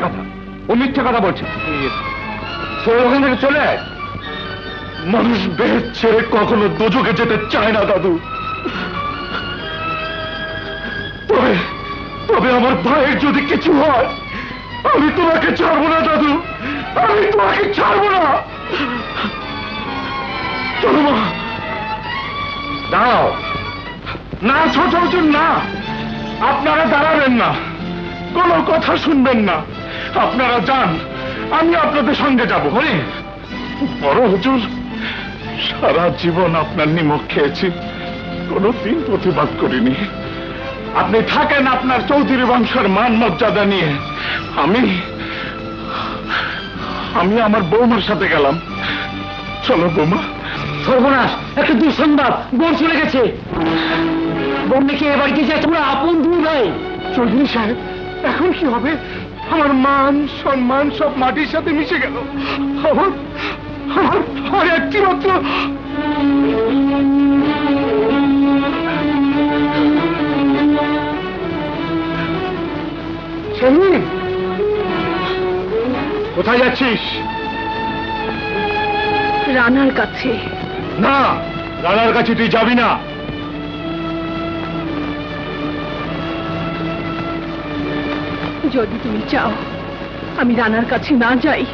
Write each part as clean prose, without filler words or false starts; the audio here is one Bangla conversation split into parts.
কথা, ও মিথ্যে কথা বলছে। ওখান থেকে চলে আয়। মানুষ বেদ ছেড়ে কখনো দোজখে যেতে চায় না দাদু। তবে তবে আমার ভাইয়ের যদি কিছু হয়, আমি তোমাকে ছাড়বো না দাদু, আমি তোমাকে ছাড়বো না। চলো মা। দাঁড়াও না, ছোট না, আপনারা দাঁড়াবেন না, কোনো কথা শুনবেন না, আপনারা যান, আমি আপনাদের সঙ্গে যাব। বড় হুজুর, সারা জীবন আপনার নিমক খেয়েছি, কোনদিন প্রতিবাদ করিনি। আপনি থাকেন আপনার চৌধুরী বংশের মান মর্যাদা নিয়ে। আমি আমার বৌমার সাথে গেলাম। চলো বৌমা। সর্বনাশ, একটা দুঃসংবাদ, বোন চলে গেছে। বোন নাকি এ বাড়িতে যায়, তোমরা আপন দুই ভাই। চৌধুরী সাহেব, এখন কি হবে? আমার মান সম্মান সব মাটির সাথে মিশে গেল। আমার একটি মাত্র কোথায় যাচ্ছিস? রানার কাছে। না, রানার কাছে তুই যাবি না। যদি তুমি চাও আমি রানার কাছে না যাই,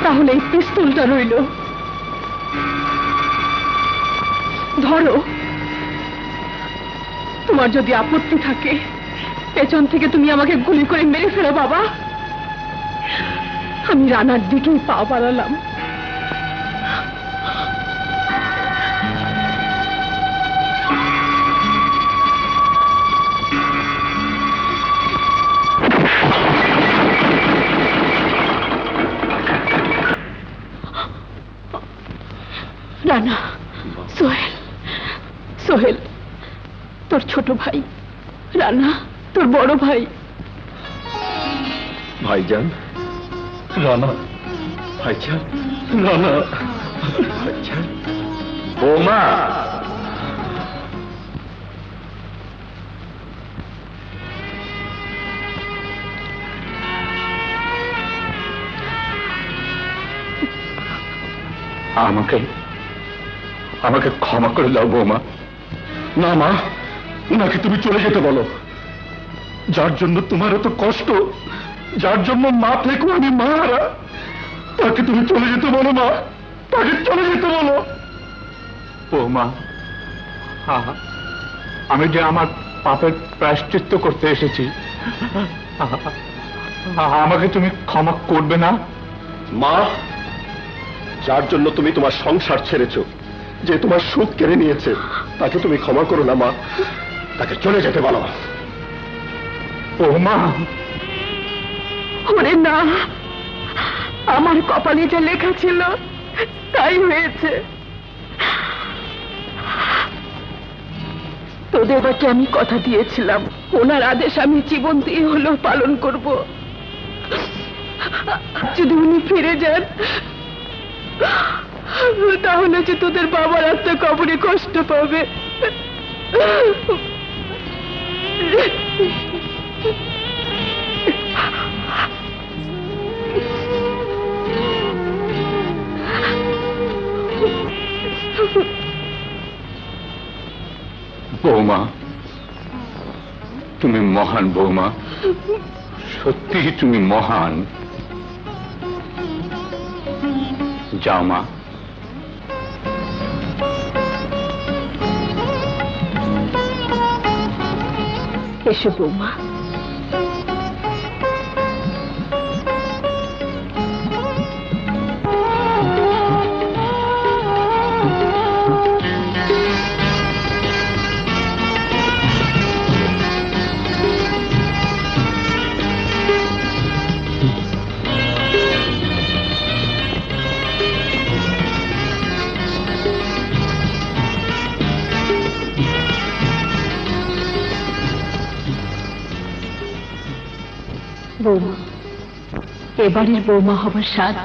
তাহলে এই পিস্তলটা রইল, ধরো। তোমার যদি আপত্তি থাকে, পেছন থেকে তুমি আমাকে গুলি করে মেরে ফেলো বাবা। আমি রানার দিকেই পা বাড়ালাম। রানা, সোহেল, সোহেল তোর ছোট ভাই, রানা তোর বড় ভাই। ভাইজান, রানা, ভাইজান, রানা, ভাইজান। বৌমা, আমাকে ক্ষমা করে দাও বৌমা। না মা, ওনাকে তুমি চলে যেতে বলো। যার জন্য তোমার এত কষ্ট, যার জন্য মা থেকো আমি মা হারা, তাকে তুমি চলে যেতে বলো মা, তাকে চলে যেতে বলো। বৌমা, আমি যে আমার পাপের প্রায়শ্চিত্ত করতে এসেছি, আমাকে তুমি ক্ষমা করবে না? মা, যার জন্য তুমি তোমার সংসার ছেড়েছো, যে তোমার সুখ কেড়ে নিয়েছে, তাকে তুমি ক্ষমা করো না মা, তাকে চলে যেতে বলো। ও মা। ওরে না, আমার কপালে যা লেখা ছিল তাই হয়েছে। তোদের বাকে আমি কথা দিয়েছিলাম, ওনার আদেশ আমি জীবন দিয়ে হলেও পালন করব। যদি উনি ফিরে যান, তাহলে যে তোদের বাবার আত্মা কবরে কষ্ট পাবে। বৌমা, তুমি মহান বৌমা, সত্যি তুমি মহান। যাও মা। এসো বৌমা। বৌমা, এবারের বৌমা হবার স্বাদ